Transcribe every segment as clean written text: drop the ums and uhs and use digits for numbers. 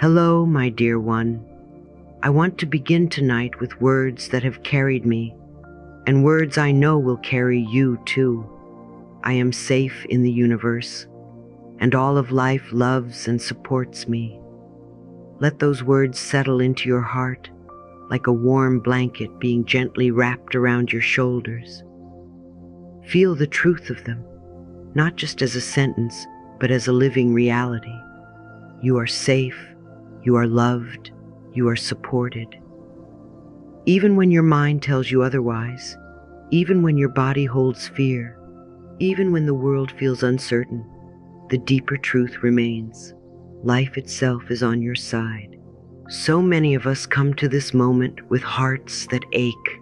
Hello, my dear one. I want to begin tonight with words that have carried me, and words I know will carry you too. I am safe in the universe, and all of life loves and supports me. Let those words settle into your heart like a warm blanket being gently wrapped around your shoulders. Feel the truth of them, not just as a sentence, but as a living reality. You are safe, you are loved, you are supported. Even when your mind tells you otherwise, even when your body holds fear, even when the world feels uncertain, the deeper truth remains. Life itself is on your side. So many of us come to this moment with hearts that ache,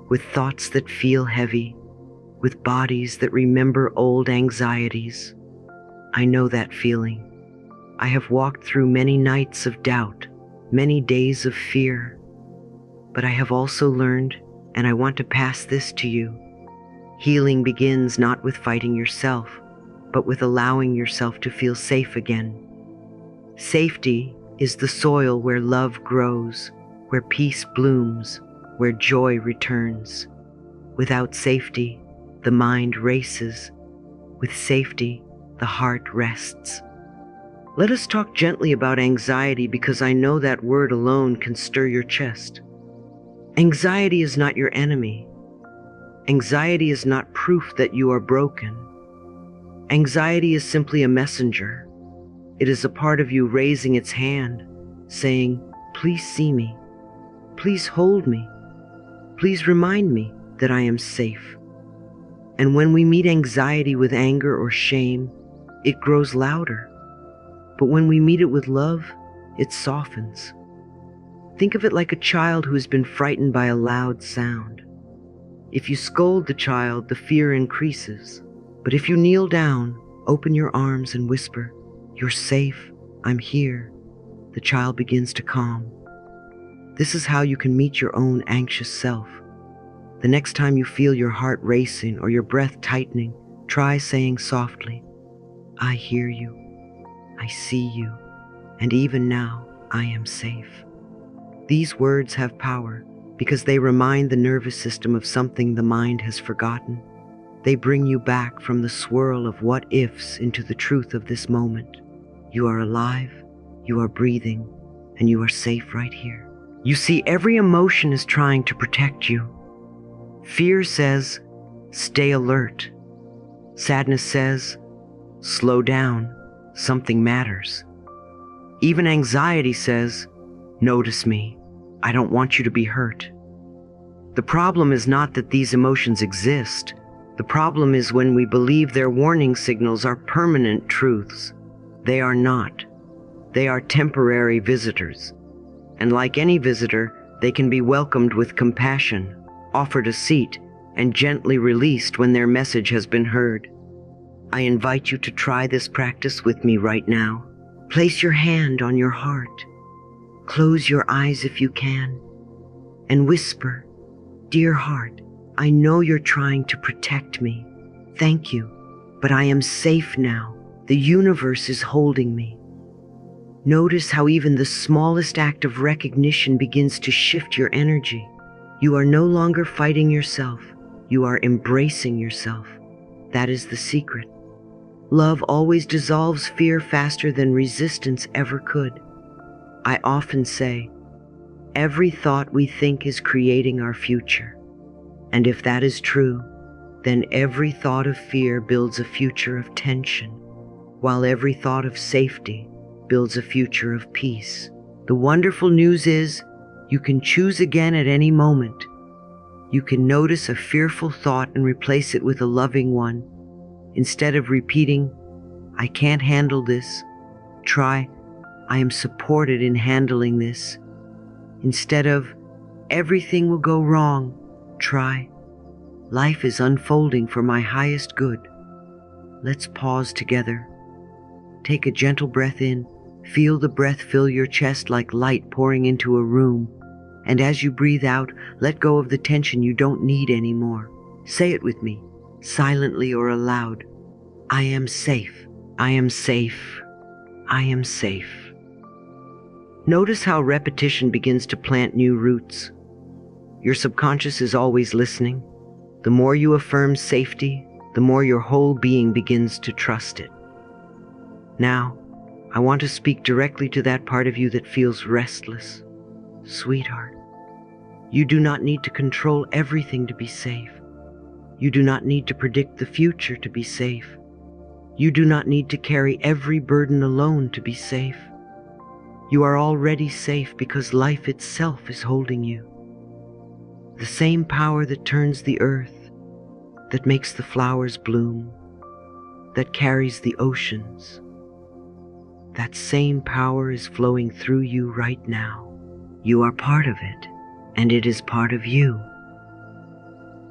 with thoughts that feel heavy, with bodies that remember old anxieties. I know that feeling. I have walked through many nights of doubt, many days of fear, but I have also learned, and I want to pass this to you. Healing begins not with fighting yourself, but with allowing yourself to feel safe again. Safety is the soil where love grows, where peace blooms, where joy returns. Without safety, the mind races. With safety, the heart rests. Let us talk gently about anxiety, because I know that word alone can stir your chest. Anxiety is not your enemy. Anxiety is not proof that you are broken. Anxiety is simply a messenger. It is a part of you raising its hand, saying, "Please see me. Please hold me. Please remind me that I am safe." And when we meet anxiety with anger or shame, it grows louder. But when we meet it with love, it softens. Think of it like a child who has been frightened by a loud sound. If you scold the child, the fear increases. But if you kneel down, open your arms and whisper, "You're safe, I'm here," the child begins to calm. This is how you can meet your own anxious self. The next time you feel your heart racing or your breath tightening, try saying softly, "I hear you, I see you, and even now I am safe." These words have power because they remind the nervous system of something the mind has forgotten. They bring you back from the swirl of what-ifs into the truth of this moment. You are alive, you are breathing, and you are safe right here. You see, every emotion is trying to protect you. Fear says, "Stay alert." Sadness says, "Slow down, something matters." Even anxiety says, "Notice me, I don't want you to be hurt." The problem is not that these emotions exist. The problem is when we believe their warning signals are permanent truths. They are not. They are temporary visitors. And like any visitor, they can be welcomed with compassion, offered a seat, and gently released when their message has been heard. I invite you to try this practice with me right now. Place your hand on your heart. Close your eyes if you can, and whisper, "Dear heart, I know you're trying to protect me. Thank you, but I am safe now. The universe is holding me." Notice how even the smallest act of recognition begins to shift your energy. You are no longer fighting yourself. You are embracing yourself. That is the secret. Love always dissolves fear faster than resistance ever could. I often say, every thought we think is creating our future. And if that is true, then every thought of fear builds a future of tension, while every thought of safety builds a future of peace. The wonderful news is, you can choose again at any moment. You can notice a fearful thought and replace it with a loving one. Instead of repeating, "I can't handle this," try, "I am supported in handling this." Instead of, "Everything will go wrong," try, "Life is unfolding for my highest good." Let's pause together. Take a gentle breath in. Feel the breath fill your chest like light pouring into a room. And as you breathe out, let go of the tension you don't need anymore. Say it with me, silently or aloud. "I am safe. I am safe. I am safe." Notice how repetition begins to plant new roots. Your subconscious is always listening. The more you affirm safety, the more your whole being begins to trust it. Now, I want to speak directly to that part of you that feels restless. Sweetheart, you do not need to control everything to be safe. You do not need to predict the future to be safe. You do not need to carry every burden alone to be safe. You are already safe because life itself is holding you. The same power that turns the earth, that makes the flowers bloom, that carries the oceans, that same power is flowing through you right now. You are part of it, and it is part of you.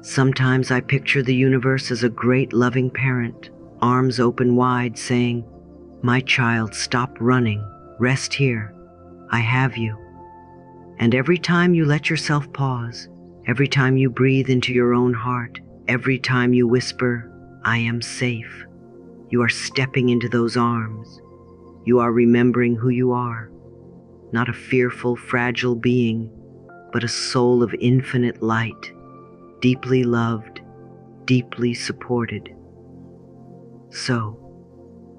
Sometimes I picture the universe as a great loving parent, arms open wide, saying, "My child, stop running, rest here, I have you." And every time you let yourself pause, every time you breathe into your own heart, every time you whisper, "I am safe," you are stepping into those arms. You are remembering who you are, not a fearful, fragile being, but a soul of infinite light, deeply loved, deeply supported. So,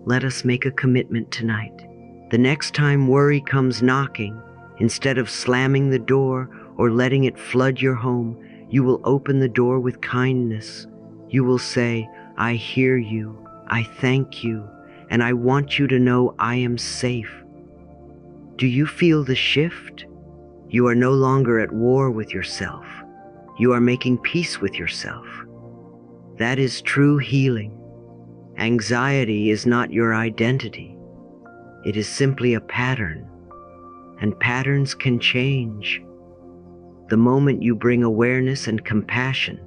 let us make a commitment tonight. The next time worry comes knocking, instead of slamming the door or letting it flood your home, you will open the door with kindness. You will say, "I hear you, I thank you, and I want you to know I am safe." Do you feel the shift? You are no longer at war with yourself. You are making peace with yourself. That is true healing. Anxiety is not your identity. It is simply a pattern, and patterns can change. The moment you bring awareness and compassion,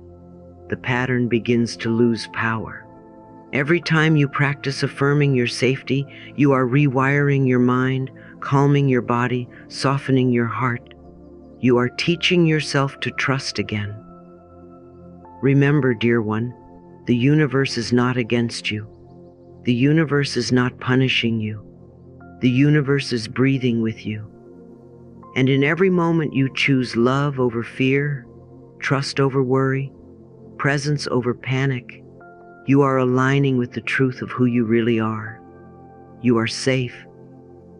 the pattern begins to lose power. Every time you practice affirming your safety, you are rewiring your mind, calming your body, softening your heart. You are teaching yourself to trust again. Remember, dear one, the universe is not against you. The universe is not punishing you. The universe is breathing with you. And in every moment you choose love over fear, trust over worry, presence over panic, you are aligning with the truth of who you really are. You are safe.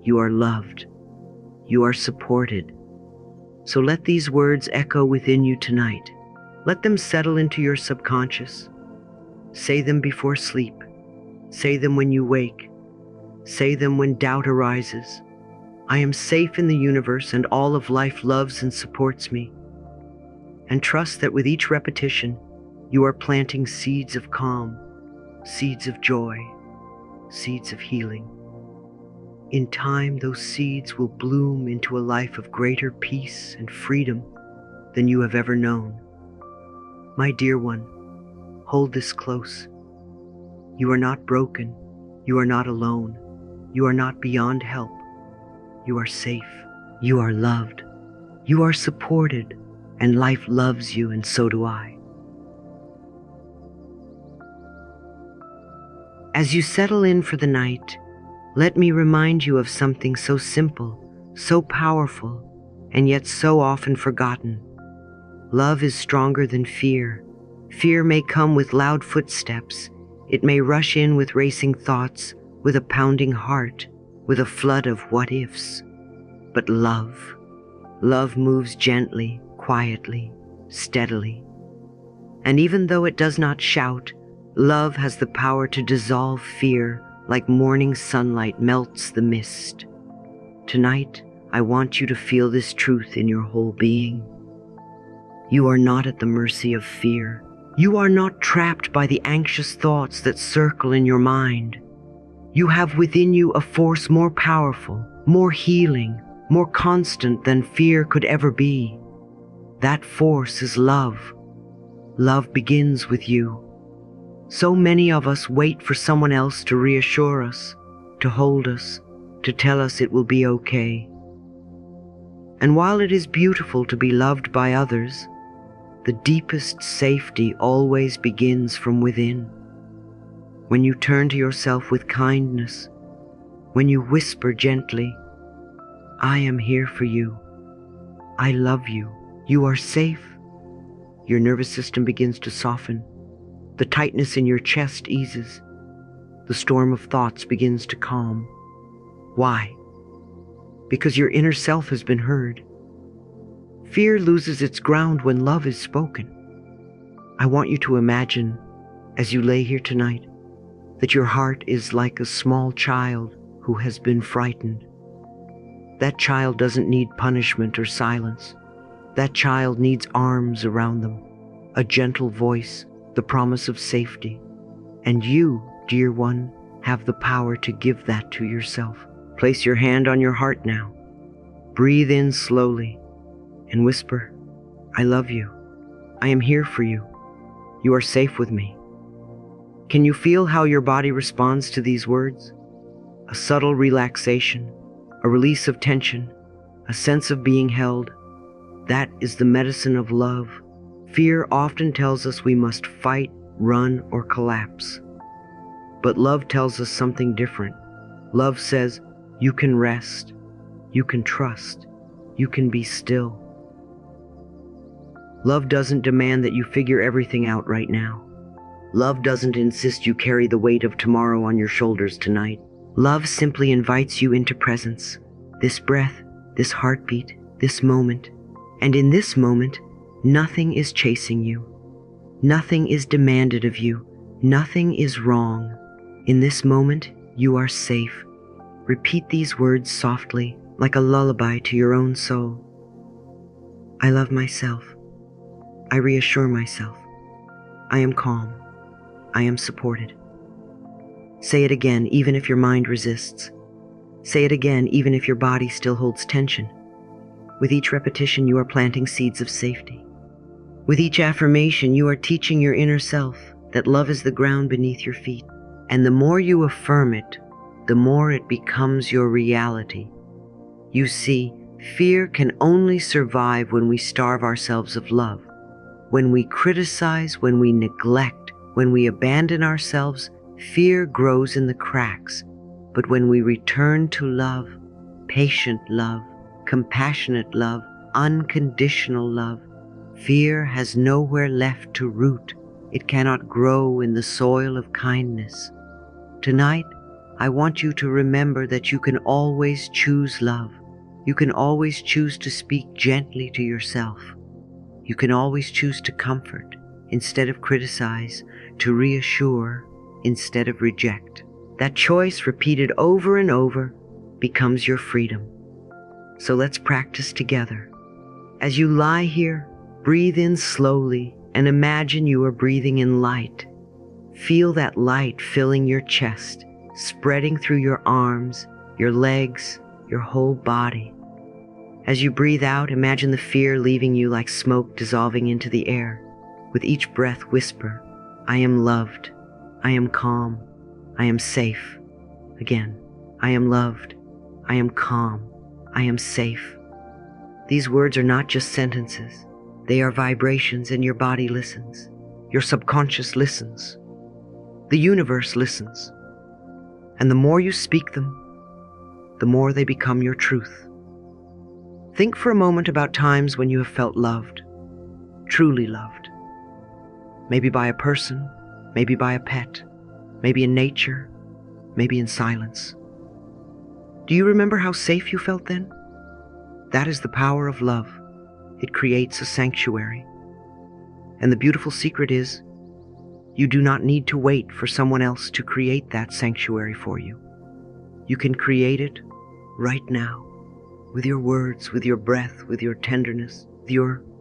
You are loved. You are supported. So let these words echo within you tonight. Let them settle into your subconscious. Say them before sleep. Say them when you wake. Say them when doubt arises. I am safe in the universe, and all of life loves and supports me. And trust that with each repetition, you are planting seeds of calm, seeds of joy, seeds of healing. In time, those seeds will bloom into a life of greater peace and freedom than you have ever known. My dear one, hold this close. You are not broken. You are not alone. You are not beyond help. You are safe. You are loved. You are supported, and life loves you, and so do I. As you settle in for the night, let me remind you of something so simple, so powerful, and yet so often forgotten. Love is stronger than fear. Fear may come with loud footsteps. It may rush in with racing thoughts, with a pounding heart, with a flood of what-ifs. But love moves gently, quietly, steadily. And even though it does not shout, love has the power to dissolve fear like morning sunlight melts the mist. Tonight, I want you to feel this truth in your whole being. You are not at the mercy of fear. You are not trapped by the anxious thoughts that circle in your mind. You have within you a force more powerful, more healing, more constant than fear could ever be. That force is love. Love begins with you. So many of us wait for someone else to reassure us, to hold us, to tell us it will be okay. And while it is beautiful to be loved by others, the deepest safety always begins from within. When you turn to yourself with kindness, when you whisper gently, I am here for you. I love you. You are safe. Your nervous system begins to soften. The tightness in your chest eases. The storm of thoughts begins to calm. Why? Because your inner self has been heard. Fear loses its ground when love is spoken. I want you to imagine, as you lay here tonight, that your heart is like a small child who has been frightened. That child doesn't need punishment or silence. That child needs arms around them, a gentle voice, the promise of safety. And you, dear one, have the power to give that to yourself. Place your hand on your heart now. Breathe in slowly and whisper, I love you. I am here for you. You are safe with me. Can you feel how your body responds to these words? A subtle relaxation, a release of tension, a sense of being held. That is the medicine of love. Fear often tells us we must fight, run, or collapse. But love tells us something different. Love says, you can rest, you can trust, you can be still. Love doesn't demand that you figure everything out right now. Love doesn't insist you carry the weight of tomorrow on your shoulders tonight. Love simply invites you into presence, this breath, this heartbeat, this moment. And in this moment, nothing is chasing you. Nothing is demanded of you. Nothing is wrong. In this moment, you are safe. Repeat these words softly, like a lullaby to your own soul. I love myself. I reassure myself. I am calm. I am supported. Say it again, even if your mind resists. Say it again, even if your body still holds tension. With each repetition, you are planting seeds of safety. With each affirmation, you are teaching your inner self that love is the ground beneath your feet. And the more you affirm it, the more it becomes your reality. You see, fear can only survive when we starve ourselves of love. When we criticize, when we neglect, when we abandon ourselves, fear grows in the cracks. But when we return to love, patient love, compassionate love, unconditional love, fear has nowhere left to root. It cannot grow in the soil of kindness. Tonight, I want you to remember that you can always choose love. You can always choose to speak gently to yourself. You can always choose to comfort instead of criticize, to reassure instead of reject. That choice, repeated over and over, becomes your freedom. So let's practice together. As you lie here, breathe in slowly and imagine you are breathing in light. Feel that light filling your chest, spreading through your arms, your legs, your whole body. As you breathe out, imagine the fear leaving you like smoke dissolving into the air. With each breath, whisper, I am loved. I am calm. I am safe. Again, I am loved. I am calm. I am safe. These words are not just sentences. They are vibrations, and your body listens. Your subconscious listens. The universe listens. And the more you speak them, the more they become your truth. Think for a moment about times when you have felt loved, truly loved. Maybe by a person, maybe by a pet, maybe in nature, maybe in silence. Do you remember how safe you felt then? That is the power of love. It creates a sanctuary. And the beautiful secret is, you do not need to wait for someone else to create that sanctuary for you. You can create it right now, with your words, with your breath, with your tenderness,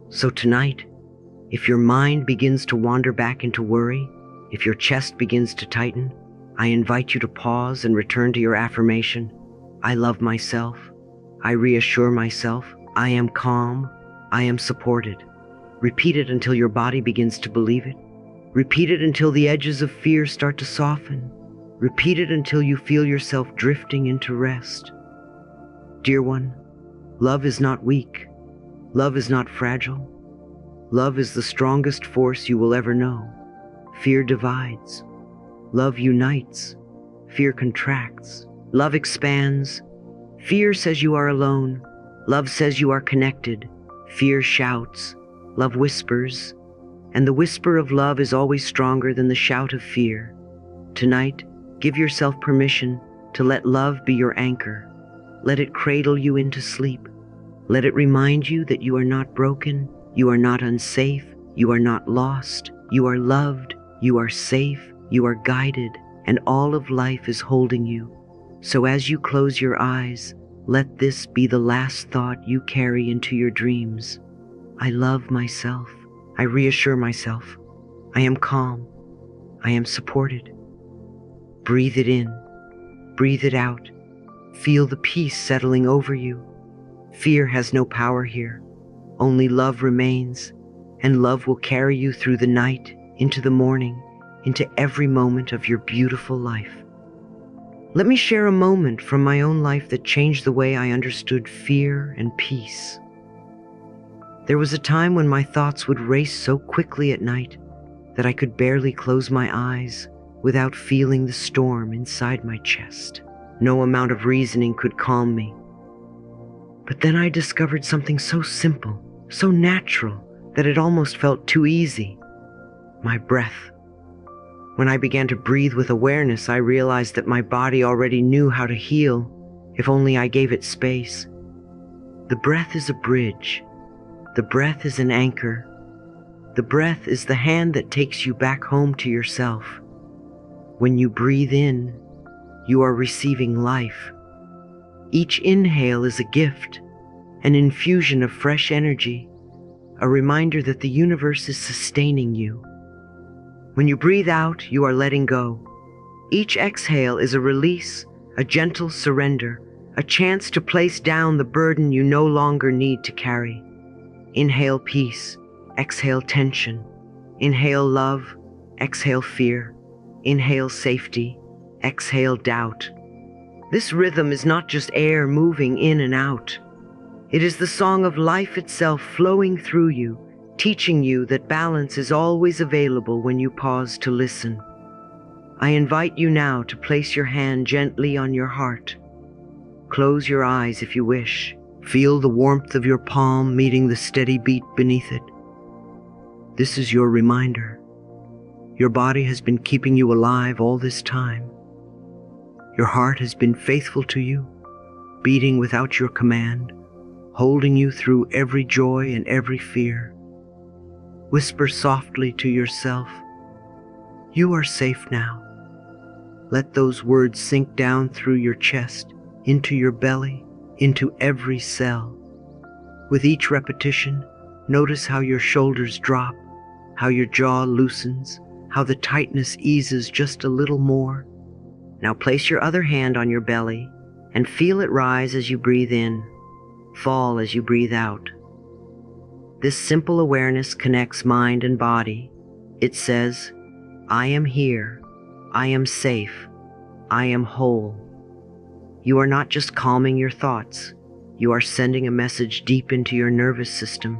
So tonight, if your mind begins to wander back into worry, if your chest begins to tighten, I invite you to pause and return to your affirmation. I love myself. I reassure myself. I am calm. I am supported. Repeat it until your body begins to believe it. Repeat it until the edges of fear start to soften. Repeat it until you feel yourself drifting into rest. Dear one, love is not weak. Love is not fragile. Love is the strongest force you will ever know. Fear divides. Love unites. Fear contracts. Love expands. Fear says you are alone. Love says you are connected. Fear shouts. Love whispers. And the whisper of love is always stronger than the shout of fear. Tonight, give yourself permission to let love be your anchor. Let it cradle you into sleep. Let it remind you that you are not broken, you are not unsafe, you are not lost, you are loved, you are safe, you are guided, and all of life is holding you. So as you close your eyes, let this be the last thought you carry into your dreams. I love myself. I reassure myself. I am calm. I am supported. Breathe it in. Breathe it out. Feel the peace settling over you. Fear has no power here. Only love remains, and love will carry you through the night, into the morning, into every moment of your beautiful life. Let me share a moment from my own life that changed the way I understood fear and peace. There was a time when my thoughts would race so quickly at night that I could barely close my eyes without feeling the storm inside my chest. No amount of reasoning could calm me. But then I discovered something so simple, so natural, that it almost felt too easy. My breath. When I began to breathe with awareness, I realized that my body already knew how to heal, if only I gave it space. The breath is a bridge. The breath is an anchor. The breath is the hand that takes you back home to yourself. When you breathe in, you are receiving life. Each inhale is a gift, an infusion of fresh energy, a reminder that the universe is sustaining you. When you breathe out, you are letting go. Each exhale is a release, a gentle surrender, a chance to place down the burden you no longer need to carry. Inhale peace, exhale tension. Inhale love, exhale fear. Inhale safety, exhale doubt. This rhythm is not just air moving in and out. It is the song of life itself flowing through you, teaching you that balance is always available when you pause to listen. I invite you now to place your hand gently on your heart. Close your eyes if you wish. Feel the warmth of your palm meeting the steady beat beneath it. This is your reminder. Your body has been keeping you alive all this time. Your heart has been faithful to you, beating without your command, holding you through every joy and every fear. Whisper softly to yourself, "You are safe now." Let those words sink down through your chest, into your belly, into every cell. With each repetition, notice how your shoulders drop, how your jaw loosens, how the tightness eases just a little more. Now place your other hand on your belly and feel it rise as you breathe in, fall as you breathe out. This simple awareness connects mind and body. It says, I am here, I am safe, I am whole. You are not just calming your thoughts, you are sending a message deep into your nervous system,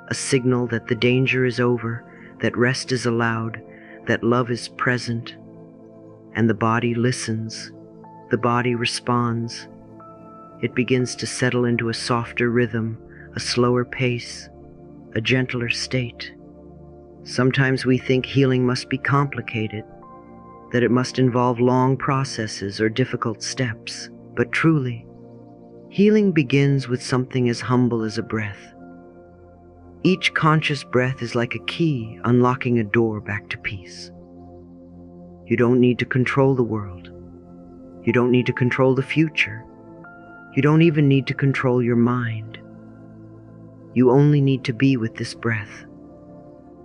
a signal that the danger is over, that rest is allowed, that love is present. And the body listens, the body responds. It begins to settle into a softer rhythm, a slower pace, a gentler state. Sometimes we think healing must be complicated, that it must involve long processes or difficult steps, but truly, healing begins with something as humble as a breath. Each conscious breath is like a key unlocking a door back to peace. You don't need to control the world. You don't need to control the future. You don't even need to control your mind. You only need to be with this breath.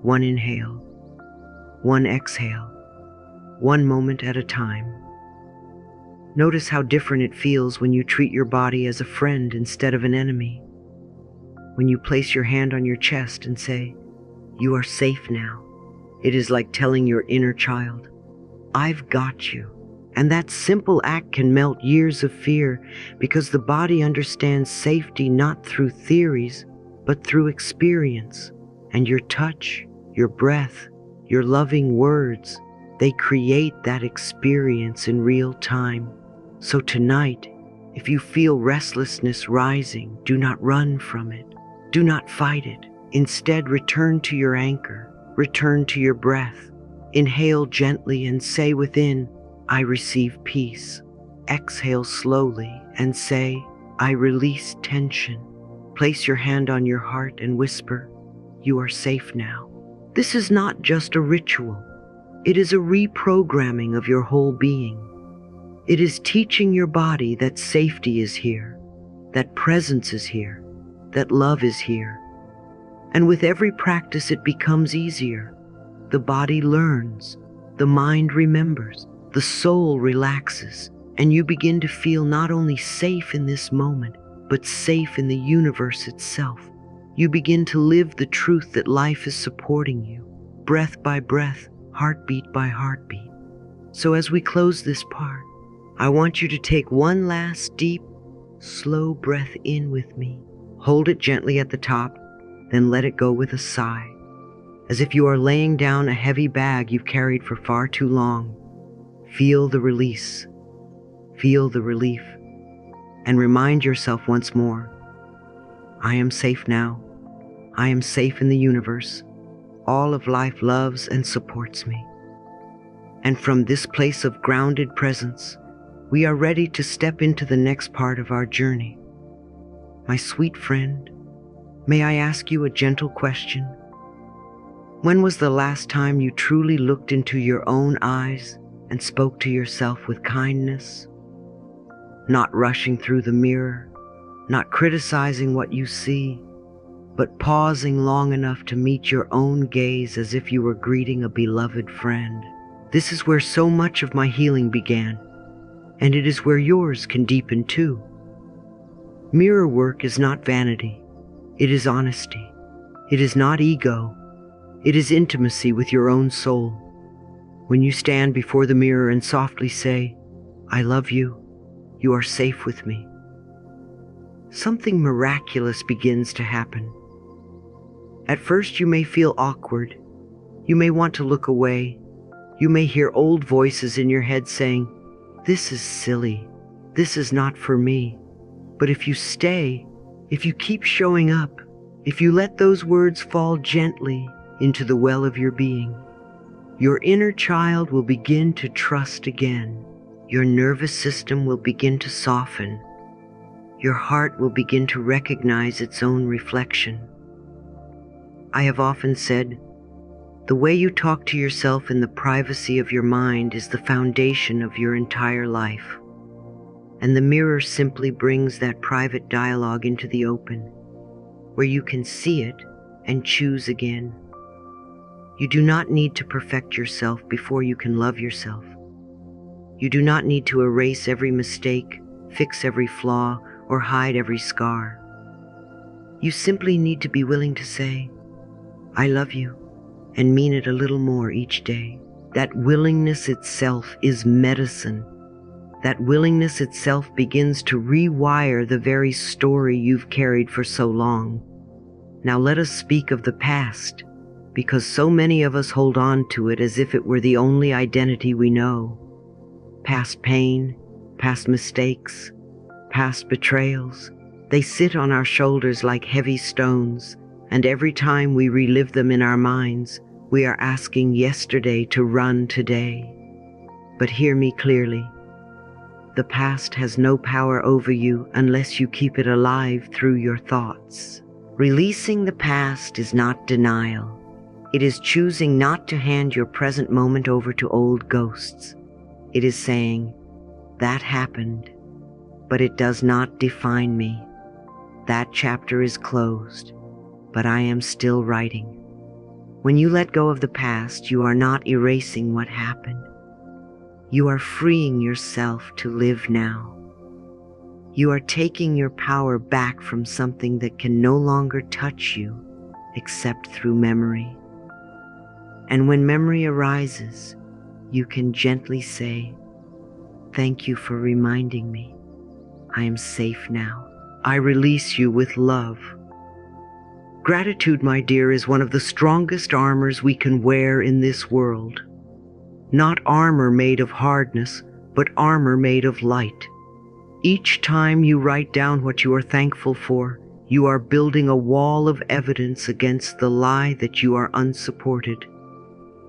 One inhale, one exhale, one moment at a time. Notice how different it feels when you treat your body as a friend instead of an enemy. When you place your hand on your chest and say, "You are safe now," it is like telling your inner child, "I've got you." And that simple act can melt years of fear because the body understands safety not through theories, but through experience. And your touch, your breath, your loving words, they create that experience in real time. So tonight, If you feel restlessness rising, do not run from it. Do not fight it. Instead, return to your anchor. Return to your breath. Inhale gently and say within, I receive peace. Exhale slowly and say, I release tension. Place your hand on your heart and whisper, you are safe now. This is not just a ritual. It is a reprogramming of your whole being. It is teaching your body that safety is here, that presence is here, that love is here. And with every practice it becomes easier. The body learns, the mind remembers, the soul relaxes, and you begin to feel not only safe in this moment, but safe in the universe itself. You begin to live the truth that life is supporting you, breath by breath, heartbeat by heartbeat. So as we close this part, I want you to take one last deep, slow breath in with me. Hold it gently at the top, then let it go with a sigh, as if you are laying down a heavy bag you've carried for far too long. Feel the release. Feel the relief. And remind yourself once more, I am safe now. I am safe in the universe. All of life loves and supports me. And from this place of grounded presence, we are ready to step into the next part of our journey. My sweet friend, may I ask you a gentle question? When was the last time you truly looked into your own eyes and spoke to yourself with kindness? Not rushing through the mirror, not criticizing what you see, but pausing long enough to meet your own gaze as if you were greeting a beloved friend. This is where so much of my healing began, and it is where yours can deepen too. Mirror work is not vanity, it is honesty. It is not ego, it is intimacy with your own soul. When you stand before the mirror and softly say, I love you, you are safe with me, something miraculous begins to happen. At first you may feel awkward, you may want to look away, you may hear old voices in your head saying, this is silly, this is not for me. But if you stay, if you keep showing up, if you let those words fall gently into the well of your being, your inner child will begin to trust again. Your nervous system will begin to soften. Your heart will begin to recognize its own reflection. I have often said, the way you talk to yourself in the privacy of your mind is the foundation of your entire life. And the mirror simply brings that private dialogue into the open, where you can see it and choose again. You do not need to perfect yourself before you can love yourself. You do not need to erase every mistake, fix every flaw, or hide every scar. You simply need to be willing to say, I love you, and mean it a little more each day. That willingness itself is medicine. That willingness itself begins to rewire the very story you've carried for so long. Now let us speak of the past, because so many of us hold on to it as if it were the only identity we know. Past pain, past mistakes, past betrayals, they sit on our shoulders like heavy stones, and every time we relive them in our minds, we are asking yesterday to run today. But hear me clearly. The past has no power over you unless you keep it alive through your thoughts. Releasing the past is not denial. It is choosing not to hand your present moment over to old ghosts. It is saying, that happened, but it does not define me. That chapter is closed, but I am still writing. When you let go of the past, you are not erasing what happened. You are freeing yourself to live now. You are taking your power back from something that can no longer touch you except through memory. And when memory arises, you can gently say, thank you for reminding me. I am safe now. I release you with love. Gratitude, my dear, is one of the strongest armors we can wear in this world. Not armor made of hardness, but armor made of light. Each time you write down what you are thankful for, you are building a wall of evidence against the lie that you are unsupported.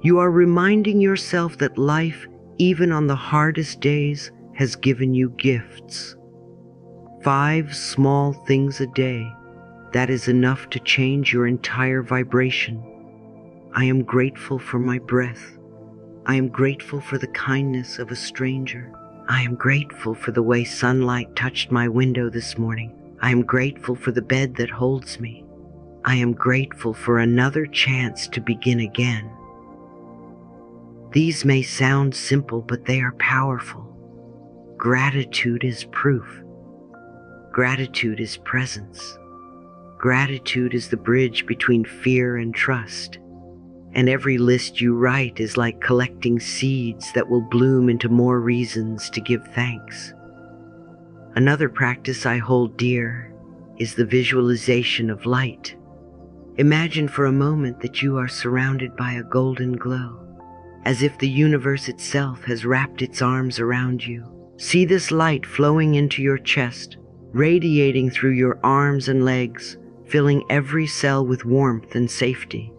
You are reminding yourself that life, even on the hardest days, has given you gifts. 5 small things a day. That is enough to change your entire vibration. I am grateful for my breath. I am grateful for the kindness of a stranger. I am grateful for the way sunlight touched my window this morning. I am grateful for the bed that holds me. I am grateful for another chance to begin again. These may sound simple, but they are powerful. Gratitude is proof. Gratitude is presence. Gratitude is the bridge between fear and trust. And every list you write is like collecting seeds that will bloom into more reasons to give thanks. Another practice I hold dear is the visualization of light. Imagine for a moment that you are surrounded by a golden glow, as if the universe itself has wrapped its arms around you. See this light flowing into your chest, radiating through your arms and legs, filling every cell with warmth and safety.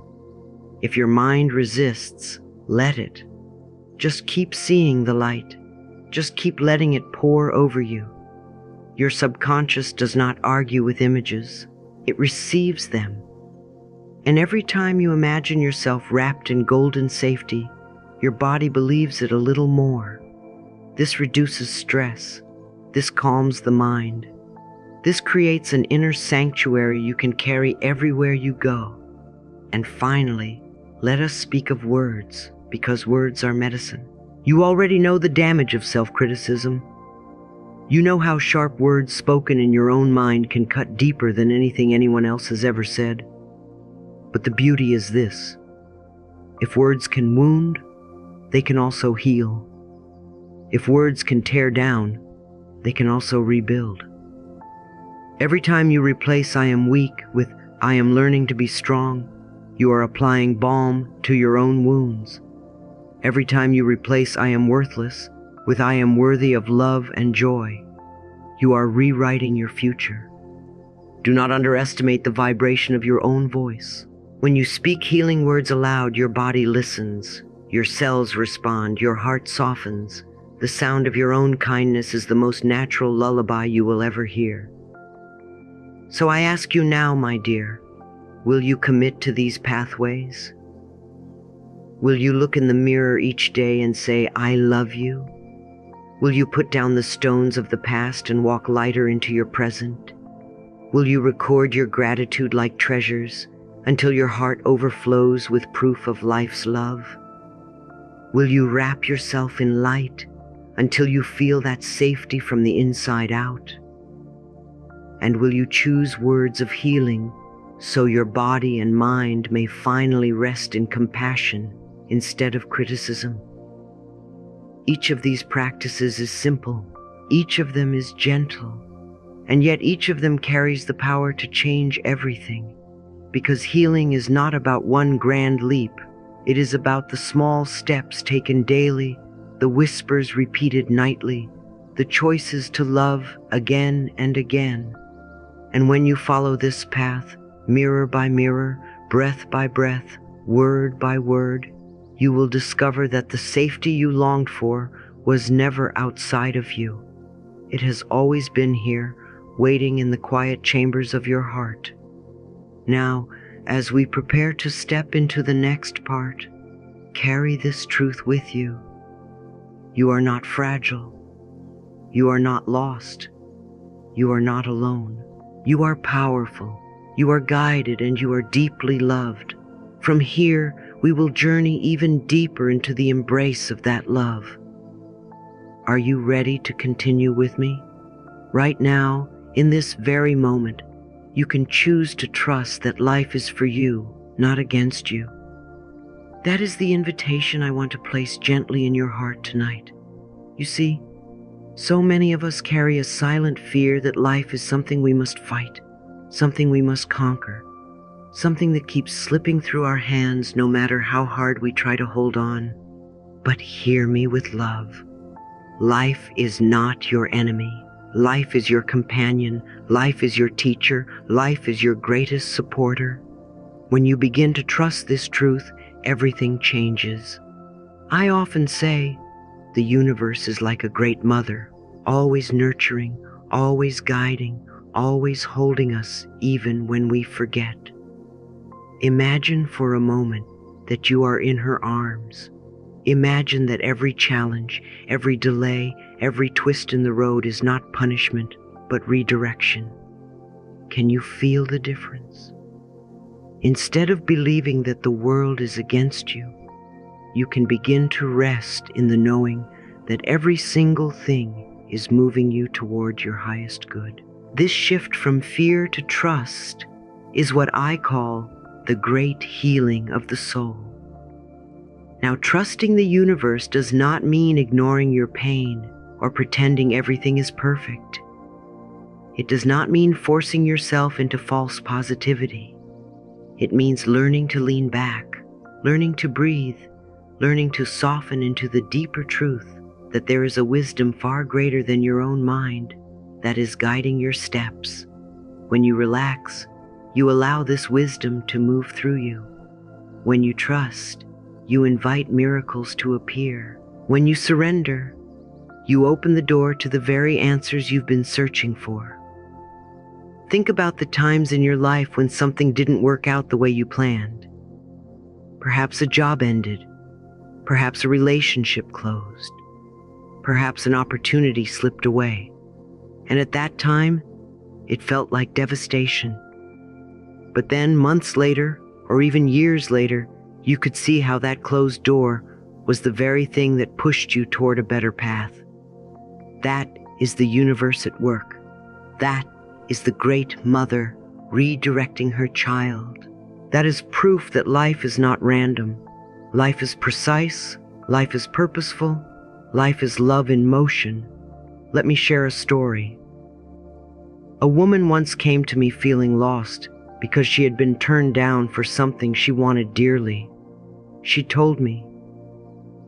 If your mind resists, let it. Just keep seeing the light. Just keep letting it pour over you. Your subconscious does not argue with images. It receives them. And every time you imagine yourself wrapped in golden safety, your body believes it a little more. This reduces stress. This calms the mind. This creates an inner sanctuary you can carry everywhere you go. And finally, let us speak of words, because words are medicine. You already know the damage of self-criticism. You know how sharp words spoken in your own mind can cut deeper than anything anyone else has ever said. But the beauty is this: if words can wound, they can also heal. If words can tear down, they can also rebuild. Every time you replace "I am weak" with "I am learning to be strong," you are applying balm to your own wounds. Every time you replace "I am worthless" with "I am worthy of love and joy," you are rewriting your future. Do not underestimate the vibration of your own voice. When you speak healing words aloud, your body listens, your cells respond, your heart softens. The sound of your own kindness is the most natural lullaby you will ever hear. So I ask you now, my dear, will you commit to these pathways? Will you look in the mirror each day and say, "I love you"? Will you put down the stones of the past and walk lighter into your present? Will you record your gratitude like treasures until your heart overflows with proof of life's love? Will you wrap yourself in light until you feel that safety from the inside out? And will you choose words of healing so your body and mind may finally rest in compassion instead of criticism? Each of these practices is simple, each of them is gentle, and yet each of them carries the power to change everything. Because healing is not about one grand leap, it is about the small steps taken daily, the whispers repeated nightly, the choices to love again and again. And when you follow this path, mirror by mirror, breath by breath, word by word, you will discover that the safety you longed for was never outside of you. It has always been here, waiting in the quiet chambers of your heart. Now, as we prepare to step into the next part, carry this truth with you. You are not fragile. You are not lost. You are not alone. You are powerful. You are guided, and you are deeply loved. From here, we will journey even deeper into the embrace of that love. Are you ready to continue with me? Right now, in this very moment, you can choose to trust that life is for you, not against you. That is the invitation I want to place gently in your heart tonight. You see, so many of us carry a silent fear that life is something we must fight, something we must conquer, something that keeps slipping through our hands no matter how hard we try to hold on. But hear me with love. Life is not your enemy. Life is your companion. Life is your teacher. Life is your greatest supporter. When you begin to trust this truth, everything changes. I often say, the universe is like a great mother, always nurturing, always guiding, always holding us even when we forget. Imagine for a moment that you are in her arms. Imagine that every challenge, every delay, every twist in the road is not punishment, but redirection. Can you feel the difference? Instead of believing that the world is against you, you can begin to rest in the knowing that every single thing is moving you toward your highest good. This shift from fear to trust is what I call the great healing of the soul. Now, trusting the universe does not mean ignoring your pain or pretending everything is perfect. It does not mean forcing yourself into false positivity. It means learning to lean back, learning to breathe, learning to soften into the deeper truth that there is a wisdom far greater than your own mind that is guiding your steps. When you relax, you allow this wisdom to move through you. When you trust, you invite miracles to appear. When you surrender, you open the door to the very answers you've been searching for. Think about the times in your life when something didn't work out the way you planned. Perhaps a job ended. Perhaps a relationship closed. Perhaps an opportunity slipped away. And at that time, it felt like devastation. But then months later, or even years later, you could see how that closed door was the very thing that pushed you toward a better path. That is the universe at work. That is the great mother redirecting her child. That is proof that life is not random. Life is precise. Life is purposeful. Life is love in motion. Let me share a story. A woman once came to me feeling lost because she had been turned down for something she wanted dearly. She told me,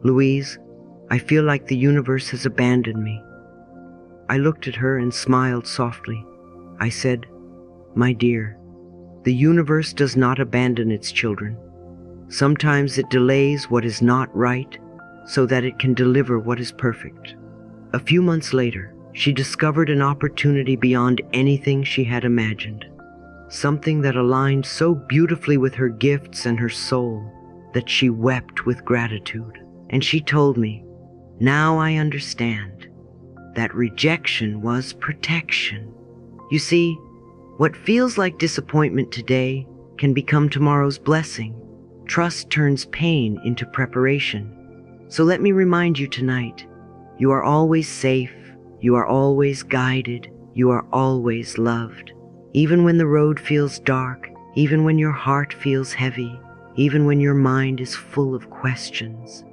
"Louise, I feel like the universe has abandoned me." I looked at her and smiled softly. I said, "My dear, the universe does not abandon its children. Sometimes it delays what is not right so that it can deliver what is perfect." A few months later, she discovered an opportunity beyond anything she had imagined. Something that aligned so beautifully with her gifts and her soul that she wept with gratitude. And she told me, "Now I understand. That rejection was protection." You see, what feels like disappointment today can become tomorrow's blessing. Trust turns pain into preparation. So let me remind you tonight, you are always safe, you are always guided, you are always loved. Even when the road feels dark, even when your heart feels heavy, even when your mind is full of questions,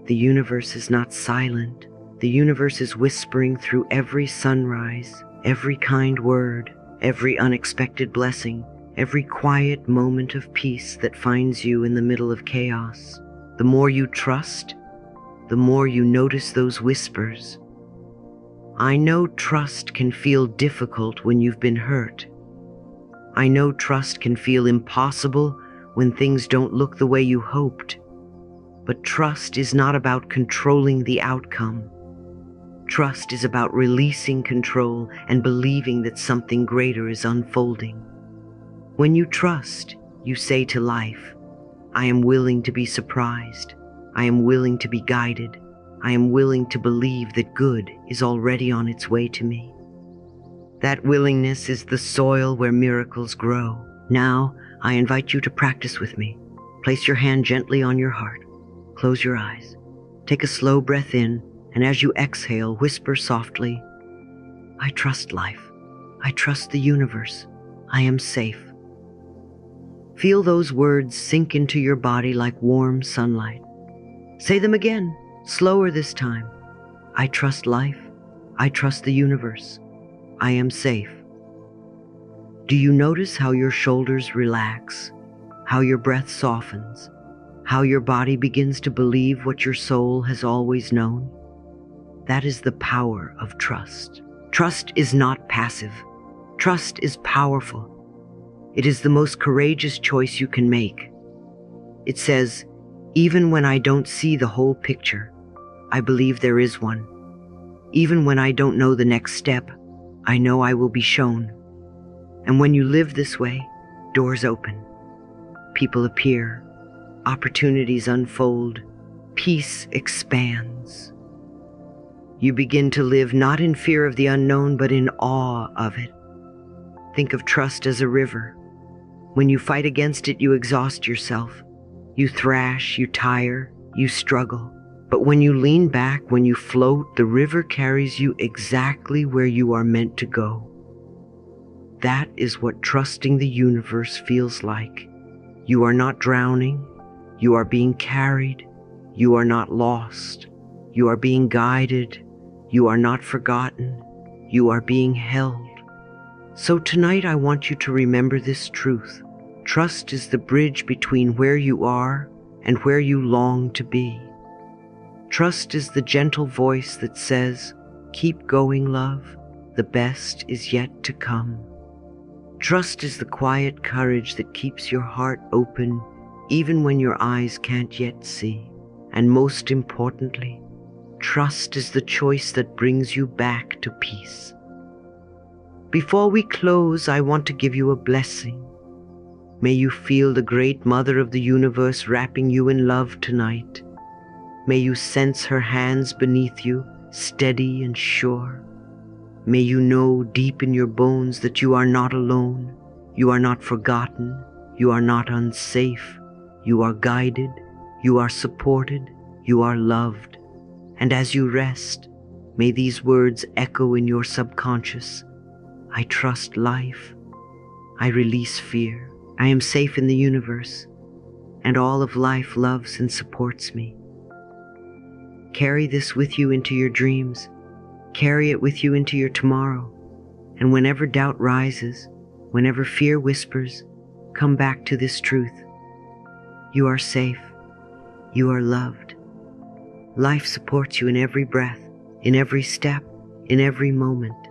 the universe is not silent. The universe is whispering through every sunrise, every kind word, every unexpected blessing, every quiet moment of peace that finds you in the middle of chaos. The more you trust, the more you notice those whispers. I know trust can feel difficult when you've been hurt. I know trust can feel impossible when things don't look the way you hoped. But trust is not about controlling the outcome. Trust is about releasing control and believing that something greater is unfolding. When you trust, you say to life, "I am willing to be surprised. I am willing to be guided. I am willing to believe that good is already on its way to me." That willingness is the soil where miracles grow. Now, I invite you to practice with me. Place your hand gently on your heart. Close your eyes. Take a slow breath in, and as you exhale, whisper softly, "I trust life. I trust the universe. I am safe." Feel those words sink into your body like warm sunlight. Say them again, slower this time. "I trust life. I trust the universe. I am safe." Do you notice how your shoulders relax, how your breath softens, how your body begins to believe what your soul has always known? That is the power of trust. Trust is not passive. Trust is powerful. It is the most courageous choice you can make. It says, even when I don't see the whole picture, I believe there is one. Even when I don't know the next step, I know I will be shown. And when you live this way, doors open. People appear. Opportunities unfold. Peace expands. You begin to live not in fear of the unknown, but in awe of it. Think of trust as a river. When you fight against it, you exhaust yourself. You thrash, you tire, you struggle. But when you lean back, when you float, the river carries you exactly where you are meant to go. That is what trusting the universe feels like. You are not drowning. You are being carried. You are not lost. You are being guided. You are not forgotten. You are being held. So tonight I want you to remember this truth. Trust is the bridge between where you are and where you long to be. Trust is the gentle voice that says, keep going, love. The best is yet to come. Trust is the quiet courage that keeps your heart open even when your eyes can't yet see. And most importantly, trust is the choice that brings you back to peace. Before we close, I want to give you a blessing. May you feel the great Mother of the universe wrapping you in love tonight. May you sense her hands beneath you, steady and sure. May you know deep in your bones that you are not alone. You are not forgotten. You are not unsafe. You are guided. You are supported. You are loved. And as you rest, may these words echo in your subconscious. I trust life. I release fear. I am safe in the universe. And all of life loves and supports me. Carry this with you into your dreams. Carry it with you into your tomorrow. And whenever doubt rises, whenever fear whispers, come back to this truth. You are safe. You are loved. Life supports you in every breath, in every step, in every moment.